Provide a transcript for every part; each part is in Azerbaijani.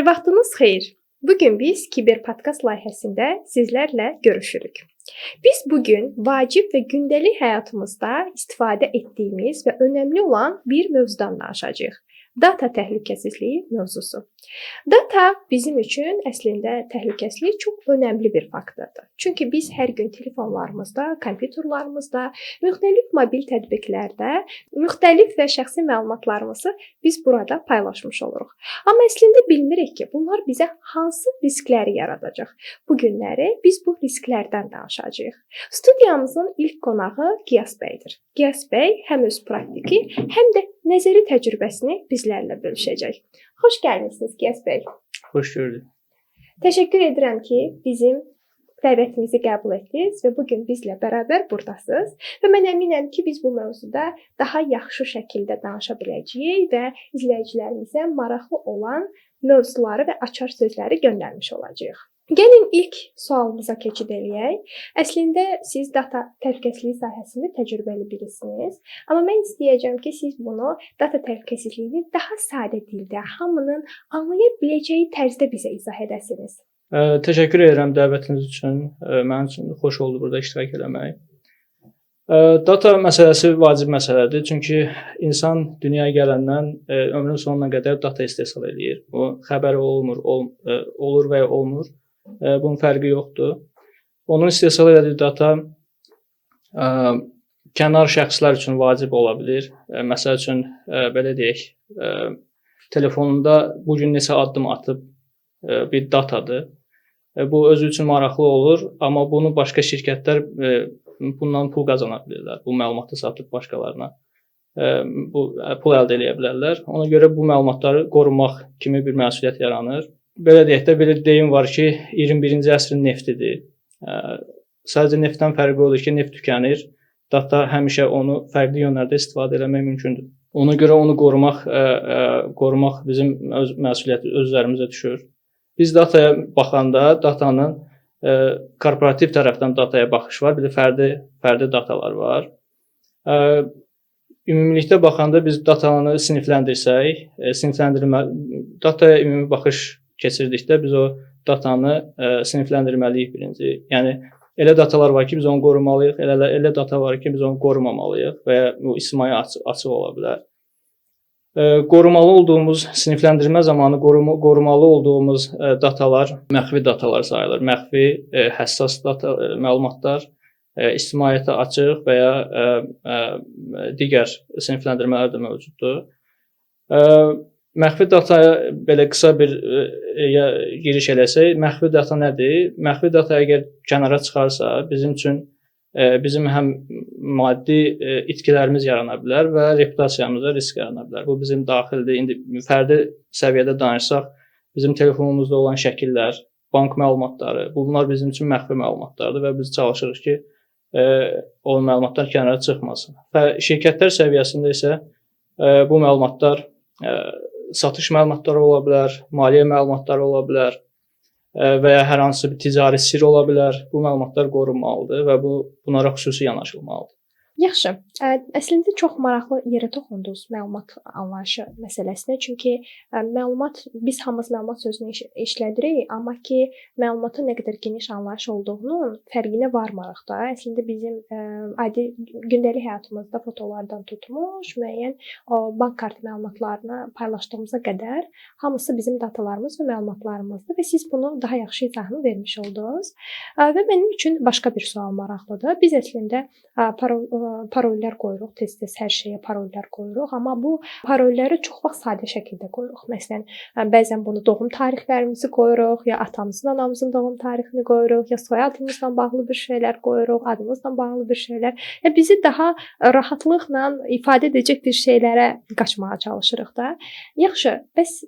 Hər vaxtınız xeyir. Bugün biz Kiber Podkast layihəsində sizlərlə görüşürük. Biz bugün vacib və gündəlik həyatımızda istifadə etdiyimiz və önəmli olan bir mövzudan danışacağıq. Data təhlükəsizliyi mövzusu. Data bizim üçün əslində təhlükəsizlik çox önəmli bir faktordur. Çünki biz hər gün telefonlarımızda, kompüterlərimizdə, müxtəlif mobil tətbiqlərdə müxtəlif və şəxsi məlumatlarımızı biz burada paylaşmış oluruq. Amma əslində bilmirik ki, bunlar bizə hansı riskləri yaradacaq. Bu günləri biz bu risklərdən danışacağıq. Studiyamızın ilk qonağı Qiyas bəydir. Qiyas bəy həm öz praktiki, həm də nəzəri təcrübəsini bizlərlə bölüşəcək. Xoş gəlmisiniz Qiyas bəy. Xoş gördük. Təşəkkür edirəm ki, bizim dəvətimizi qəbul etdiniz və bugün bizlə bərabər burdasınız. Və mən əminəm ki, biz bu mövzuda daha yaxşı şəkildə danışa biləcəyik və izləyicilərimizə maraqlı olan mövzuları və açar sözləri göndərmiş olacağıq. Gəlin ilk sualımıza keçid eləyək. Əslində siz data təhlükəsizliyi sahəsində təcrübəli birisiniz, amma mən istəyəcəm ki, siz bunu data təhlükəsizliyini daha sadə dildə, hamının anlaya biləcəyi tərzdə bizə izah edəsiniz. Təşəkkür edirəm dəvətiniz üçün. Mənim üçün də xoş oldu burada iştirak etmək. Data məsələsi vacib məsələdir, çünki insan dünyaya gələndən ömrünün sonuna qədər data istehsal edir. O xəbəri olur və ya olmur. Bunun fərqi yoxdur. Onun istehsal etdiyi data kənar şəxslər üçün vacib ola bilər. Məsəl üçün belə deyək, telefonunda bu gün neçə addım atıb bir datadır. Bu özü üçün maraqlı olur, amma bunu başqa şirkətlər bundan pul qazana bilirlər. Bu məlumatı satıb başqalarına pul əldə edə bilərlər. Ona görə bu məlumatları qorumaq kimi bir məsuliyyət yaranır. Belə deyək də, belə deyim var ki, 21-ci əsrin neftidir. Sadəcə neftdən fərqi odur ki, neft tükənir. Data həmişə onu fərqli yönlərdə istifadə etmək mümkündür. Ona görə onu qorumaq bizim məsuliyyətimiz öz üzərimizə düşür. Biz dataya baxanda, datanın korporativ tərəfdən dataya baxış var, bir də fərdi datalar var. Ümumilikdə baxanda biz datanı sinifləndirsək, dataya ümumi baxış keçirdikdə biz o datanı sinifləndirməliyik birinci. Yəni elə datalar var ki, biz onu qorumalıyıq, elə data var ki, biz onu qorumamalıyıq və ya bu istismara açıq ola bilər. Qorumalı olduğumuz sinifləndirmə zamanı qorumalı olduğumuz datalar məxfi datalar sayılır. Məxfi, həssas məlumatlar, ictimaiyyətə açıq və ya digər sinifləndirmələr də mövcuddur. Məxfi dataya belə qısa bir giriş eləsək, məxfi data nədir? Məxfi data əgər kənara çıxarsa, bizim həm maddi itkilərimiz yarana bilər və reputasiyamıza risk yarana bilər. Bu bizim daxildə, indi fərdi səviyyədə danışsaq, bizim telefonumuzda olan şəkillər, bank məlumatları, bunlar bizim üçün məxfi məlumatlardır və biz çalışırıq ki, o məlumatlar kənara çıxmasın. Və şirkətlər səviyyəsində isə bu məlumatlar satış məlumatları ola bilər, maliyyə məlumatları ola bilər və ya hər hansı bir ticari sirr ola bilər. Bu məlumatlar qorunmalıdır və bunlara xüsusi yanaşılmalıdır. Yaxşı. Əslində çox maraqlı yerə toxundunuz məlumat anlayışı məsələsinə. Çünki biz hamımız məlumat sözünü işlədirik, amma ki məlumatın nə qədər geniş anlayış olduğunun fərqinə varmarıq da. Əslində bizim adi gündəlik həyatımızda fotolardan tutmuş, müəyyən bank kartı məlumatlarını paylaşdığımıza qədər hamısı bizim datalarımız və məlumatlarımızdır və siz bunu daha yaxşı izahını vermiş oldunuz. Və mənim üçün başqa bir sual maraqlıdır. Biz əslində parollar qoyuruq, tez-tez hər şeyə parollar qoyuruq, amma bu parolları çox vaxt sadə şəkildə qoyuruq. Məsələn, bəzən bunu doğum tarixlərimizi qoyuruq, ya atamızın, anamızın doğum tarixini qoyuruq, ya soyadımızla bağlı bir şeylər qoyuruq, adımızla bağlı bir şeylər. Ya bizi daha rahatlıqla ifadə edəcək bir şeylərə qaçmağa çalışırıq da. Yaxşı, bəs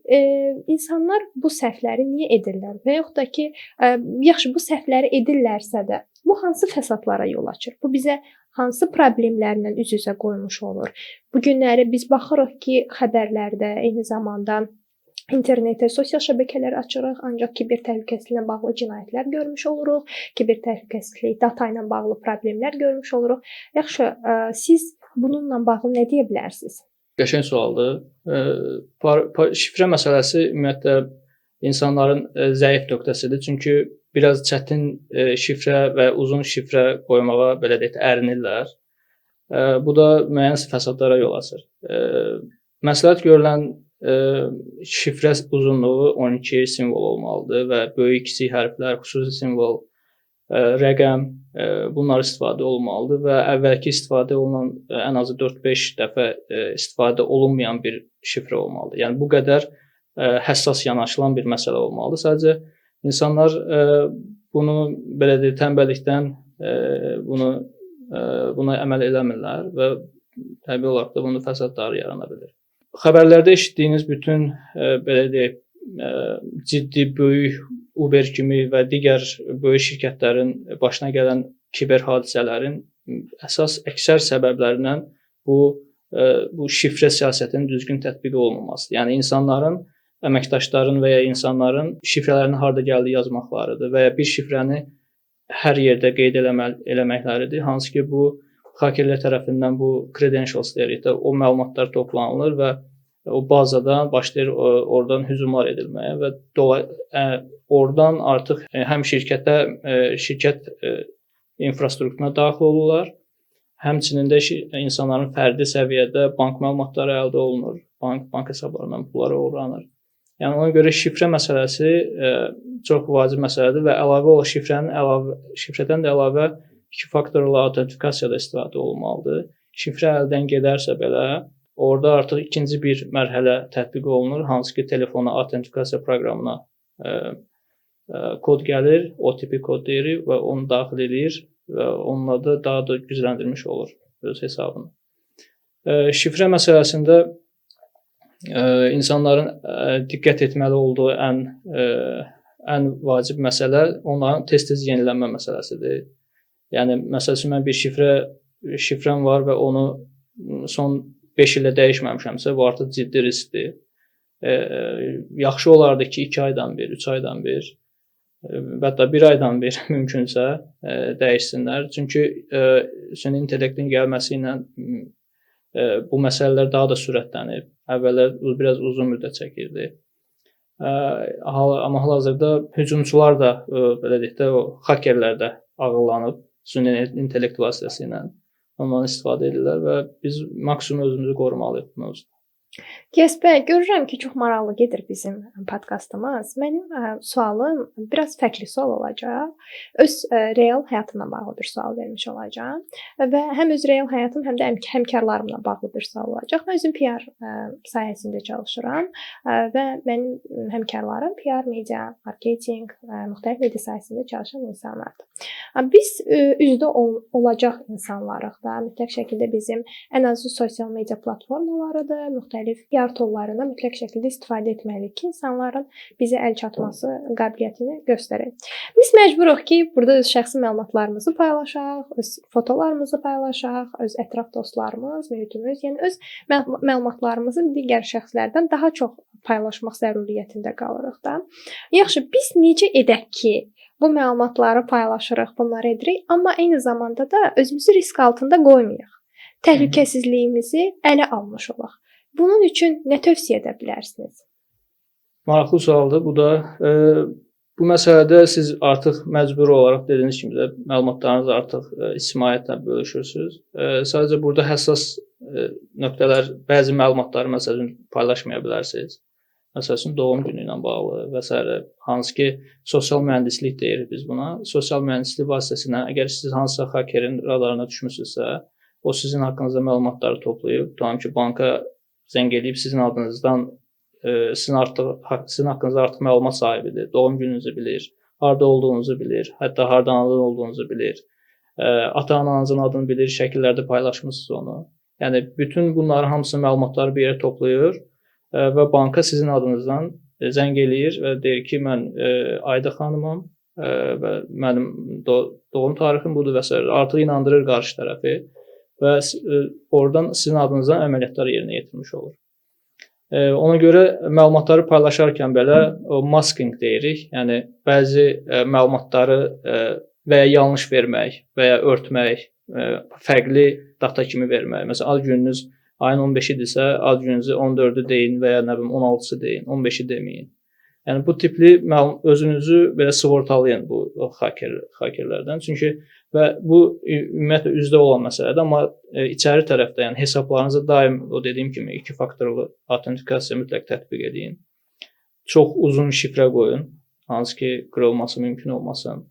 insanlar bu səhvləri niyə edirlər? Və yaxud da ki, yaxşı bu səhvləri edirlərsə də, bu hansı fəsadlara yol açır? Bu bizə hansı problemlərlə üz-üzə qoymuş olur? Bu günləri biz baxırıq ki, xəbərlərdə eyni zamanda internetdə, sosial şəbəkələr açırıq, ancaq kiber təhlükəsizliklə bağlı cinayətlər görmüş oluruq, kiber təhlükəsizlik, data ilə bağlı problemlər görmüş oluruq. Yaxşı, siz bununla bağlı nə deyə bilərsiniz? Qəşəng sualdır. Şifrə məsələsi ümumiyyətlə insanların zəif nöqtəsidir. Çünki biraz çətin şifrə və uzun şifrə qoymağa belə deyək ərinirlər. Bu da müəyyən fəsadlara yol açır. Məsləhət görülən şifrə uzunluğu 12 simvol olmalıdır və böyük, kiçik hərflər, xüsusi simvol, rəqəm bunlar istifadə olunmalıdır və əvvəlki istifadə olunan ən azı 4-5 dəfə istifadə olunmayan bir şifrə olmalıdır. Yəni bu qədər həssas yanaşılan bir məsələ olmalıdır. Sadəcə insanlar bunu belə deyək tənbəllikdən buna əməl eləmirlər və təbii olaraq da bunun fəsadları yarana bilər. Xəbərlərdə eşitdiyiniz bütün belə deyək ciddi, böyük Uber kimi və digər böyük şirkətlərin başına gələn kiber hadisələrin əksər səbəblərindən bu şifrə siyasətinin düzgün tətbiq olunmamasıdır. Yəni insanların, əməkdaşların və ya insanların şifrələrini harda gəldiyi yazmaqlarıdır və ya bir şifrəni hər yerdə qeyd eləməkləridir. Hansı ki bu hakerlər tərəfindən bu credentials deyirik də, o məlumatlar toplanılır və o bazadan başlayır oradan hücumlar edilməyə və oradan artıq həm şirkət infrastrukturuna daxil olurlar, həmçinin də insanların fərdi səviyyədə bank məlumatları əldə olunur, bank hesablarından pulları oğurlanır. Yəni ona görə şifrə məsələsi çox vacib məsələdir və əlavə olaraq şifrədən də əlavə 2 faktorlu autentifikasiyada istifadə olunmalıdır. Şifrə əldən gedərsə belə orada artıq ikinci bir mərhələ tətbiq olunur, hansı ki telefona autentifikasiya proqramına kod gəlir, OTP kod deyirik və onu daxil edir və onunla da daha da gücləndirilmiş olur öz hesabını. Şifrə məsələsində insanların diqqət etməli olduğu ən vacib məsələ onların tez-tez yenilənmə məsələsidir. Yəni məsəl üçün mən bir şifrəm var və onu son 5 ildə dəyişməmişəmsə, bu artıq ciddi riskdir. Yaxşı olardı ki, 2 aydan bir, 3 aydan bir, və hətta 1 aydan bir mümkünsə dəyişsinlər. Çünki süni intellektin gəlməsi ilə bu məsələlər daha da sürətlənib. Əvvəllər biraz uzun müddət çəkirdi. Amma hal-hazırda hücumçular da belə deyək də, o hakerlər də ağıllanıb süni intellekt vasitəsilə. Ondan istifadə edirlər və biz maksimum özümüzü qorumalıyıq bu mövzuda. Kəsbə, görürəm ki, çox maraqlı gedir bizim podkastımız. Mənim sualım biraz fərqli sual olacaq. Öz real həyatımla bağlı bir sual vermiş olacağam və həm öz real həyatım, həm də həmkarlarımla bağlı bir sual olacaq. Mən özüm PR sahəsində çalışıram və mənim həmkarlarım PR, media, marketinq, müxtəlif media sahəsində çalışan insanlardır. Biz üzdə olacaq insanlarıq da. Mütləq şəkildə bizim ən azı sosial media platformalarıdır, müxtəlif PR tollarından mütləq şəkildə istifadə etməliyik ki, insanların bizə əl çatması qabiliyyətini göstərək. Biz məcburuq ki, burada öz şəxsi məlumatlarımızı paylaşaq, öz fotolarımızı paylaşaq, öz ətraf dostlarımız, mühitimiz, yəni öz məlumatlarımızı digər şəxslərdən daha çox paylaşmaq zəruriyyətində qalırıq da. Yaxşı, biz necə edək ki, bu məlumatları paylaşırıq, bunları edirik, amma eyni zamanda da özümüzü risk altında qoymayaq. Təhlükəsizliyimizi ələ almış olaq. Bunun üçün nə tövsiyə edə bilərsiniz? Maraqlı sualdır. Bu da bu məsələdə siz artıq məcburi olaraq dediyiniz kimi də məlumatlarınızı artıq ictimaiyyətlə bölüşürsüz. Sadəcə burada həssas nöqtələr, bəzi məlumatları məsələn paylaşmaya bilərsiniz. Məsələn, doğum günü ilə bağlı və s. hansı ki sosial mühəndislik deyirik biz buna. Sosial mühəndislik vasitəsilə əgər siz hansısa hakerin radarına düşmüsünüzsə, o sizin haqqınızda məlumatları toplayıb, tutalım ki, banka zəng edib sizin adınızdan sizin haqqınızda artıq məlumat sahibidir. Doğum gününüzü bilir, harda olduğunuzu bilir, hətta hardan anadan olduğunuzu bilir. Ata-ananızın adını bilir, şəkillərdə paylaşmısınız onu. Yəni bütün bunların hamısı məlumatları bir yerə toplayır və banka sizin adınızdan zəng eləyir və deyir ki, mən Ayda xanımam və mənim doğum tarixim budur və s. Artıq inandırır qarşı tərəfi və oradan sizin adınızdan əməliyyatlar yerinə yetirmiş olur. Ona görə məlumatları paylaşarkən belə masking deyirik. Yəni bəzi məlumatları və ya yanlış vermək və ya örtmək, fərqli data kimi vermək. Məsələn, ad gününüz ayın 15-idirsə, ad gününüzü 14-ü deyin və ya nə bilim 16-sı deyin, 15-i deməyin. Yəni bu tipli özünüzü belə sığortalayın bu hakerlərdən. Çünki və bu ümumiyyətlə üzdə olan məsələdir, amma içəri tərəfdə, yəni hesablarınıza daim o dediyim kimi 2 faktorlu avtentikasiya mütləq tətbiq edin. Çox uzun şifrə qoyun, hansı ki qırılması mümkün olmasın.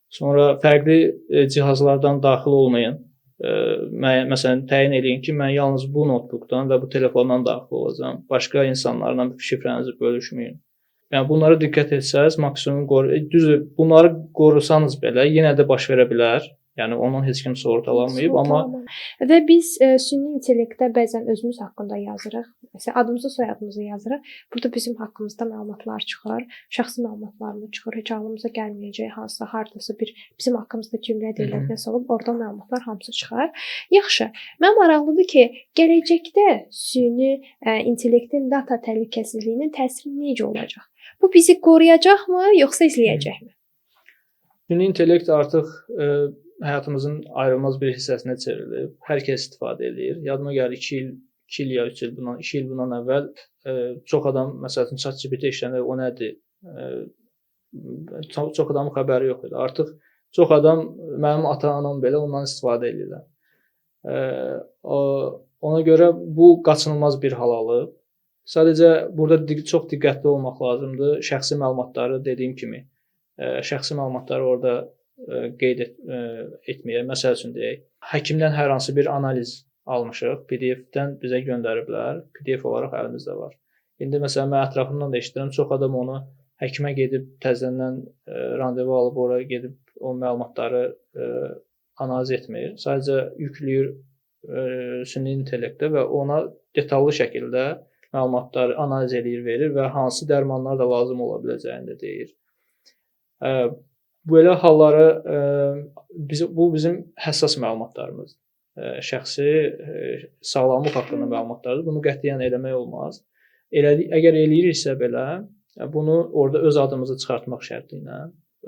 Sonra fərqli cihazlardan daxil olmayın. Məsələn, təyin eləyin ki, mən yalnız bu notebookdan və bu telefondan daxil olacağam. Başqa insanlarla şifrənizi bölüşməyin. Yəni bunlara diqqət etsəz, maksimum düzdür, bunları qorusanız belə yenə də baş verə bilər. Yəni onun heç kim sığortalanmayıb, amma və biz süni intellektdə bəzən özümüz haqqında yazırıq. Məsələn, adımızı, soyadımızı yazırıq. Burada bizim haqqımızda məlumatlar çıxır, şəxsi məlumatlarımız çıxır, heç ağlımıza gəlməyəcək hansısa hardasa bir bizim haqqımızda cümlə deyilən nəsə olub, orada məlumatlar hamısı çıxar. Yaxşı. Mən maraqlıdır ki, gələcəkdə süni intellektin data təhlükəsizliyinin təsiri necə olacaq? Bu bizi qoruyacaqmı, yoxsa izləyəcəkmi? Süni intellekt artıq həyatımızın ayrılmaz bir hissəsinə çevrilib. Hər kəs istifadə edir. Yadıma gəlir 2 il ya 3 il bundan, 2 il bundan əvvəl çox adam məsələn ChatGPT işlənir, o nədir? Çox adamın xəbəri yox idi. Artıq çox adam, mənim ata-anam belə ondan istifadə edirlər. Ona görə bu qaçınılmaz bir hal alıb. Sadəcə burada çox diqqətli olmaq lazımdır. Şəxsi məlumatları dediyim kimi, şəxsi məlumatları orada qeyd etməyə, məsəl üçün deyək, həkimdən hər hansı bir analiz almışıq, PDF-dən bizə göndəriblər, PDF olaraq əlimizdə var. İndi məsələn mən ətrafımdan da eşidirəm, çox adam onu həkimə gedib təzədən randevu alıb ora gedib o məlumatları analiz etmir. Sadəcə yükləyir süni intellektə və ona detallı şəkildə məlumatları analiz edir, verir və hansı dərmanlar da lazım ola biləcəyini də deyir. Belə halları bu bizim həssas məlumatlarımızdır. Şəxsi sağlamlıq haqqında məlumatlardır. Bunu qətiyyən eləmək olmaz. Əgər eləyiriksə belə, bunu orada öz adımızı çıxartmaq şərti ilə,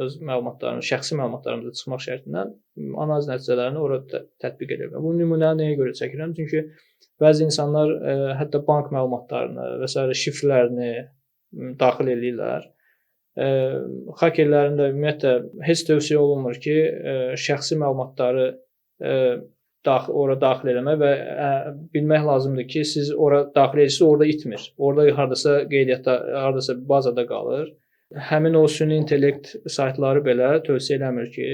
öz məlumatlarımız, şəxsi məlumatlarımızı çıxmaq şərti ilə analiz nəticələrini orada tətbiq edirəm. Bu nümunəni nəyə görə çəkirəm? Çünki bəzi insanlar hətta bank məlumatlarını və s. şifrələrini daxil edirlər. Hakerlərin də ümumiyyətlə heç tövsiyə olunmur ki, şəxsi məlumatları ora daxil eləmək və bilmək lazımdır ki, siz ora daxil edirsiniz, orada itmir. Orada hardasa qeydiyyatda, hardasa bazada qalır. Həmin o süni intellekt saytları belə tövsiyə eləmir ki,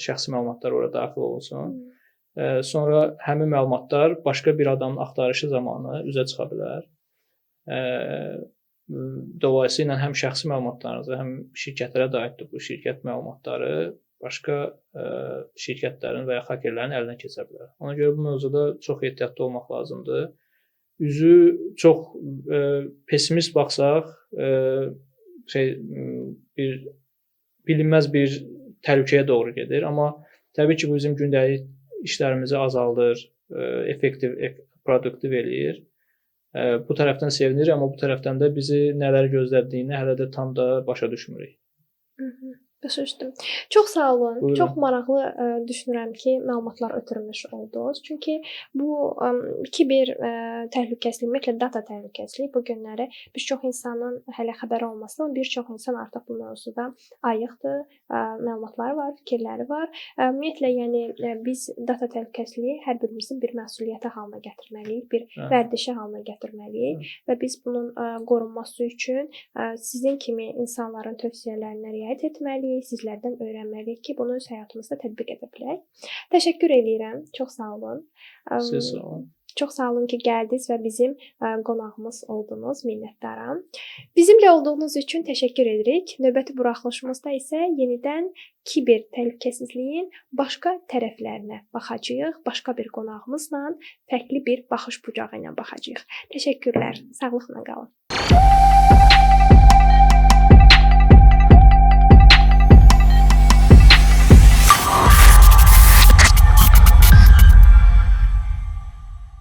şəxsi məlumatlar ora daxil olunsun. Sonra həmin məlumatlar başqa bir adamın axtarışı zamanı üzə çıxa bilər. Dolayısıyla həm şəxsi məlumatlarınızı, həm şirkətlərə də aiddir bu şirkət məlumatları başqa şirkətlərin və ya hakerlərin əlinə keçə bilər. Ona görə bu mövzuda çox ehtiyatlı olmaq lazımdır. Üzü çox pessimist baxsaq, bir bilinməz bir təhlükəyə doğru gedir, amma təbii ki, bu bizim gündəlik işlərimizi azaldır, effektiv, produktiv eləyir. Bu tərəfdən sevinir, amma bu tərəfdən də bizi nələr gözlədiyini hələ də tam da başa düşmürük. Başa düşdüm. Çox sağ olun. Buyurun. Çox maraqlı düşünürəm ki, məlumatlar ötürmüş oldunuz. Çünki bu kiber təhlükəsizlik, ümumiyyətlə data təhlükəsizliyi bu günləri bir çox insanın hələ xəbəri olmasa, bir çox insan artıq bu mövzuda ayıqdır, məlumatları var, fikirləri var. Ümumiyyətlə, yəni biz data təhlükəsizliyi hər birimizin bir məsuliyyəti halına gətirməliyik, bir vərdişi halına gətirməliyik və biz bunun qorunması üçün sizin kimi insanların tövsiyələrinə riayət etməliyik. Sizlərdən öyrənməliyik ki, bunu öz həyatımızda tətbiq edə bilək. Təşəkkür edirəm. Çox sağ olun. Siz sağ olun. Çox sağ olun ki, gəldiniz və bizim qonağımız oldunuz. Minnətdaram. Bizimlə olduğunuz üçün təşəkkür edirik. Növbəti buraxılışımızda isə yenidən kiber təhlükəsizliyin başqa tərəflərinə baxacağıq. Başqa bir qonağımızla fərqli bir baxış bucağı ilə baxacağıq. Təşəkkürlər. Sağlıqla qalın.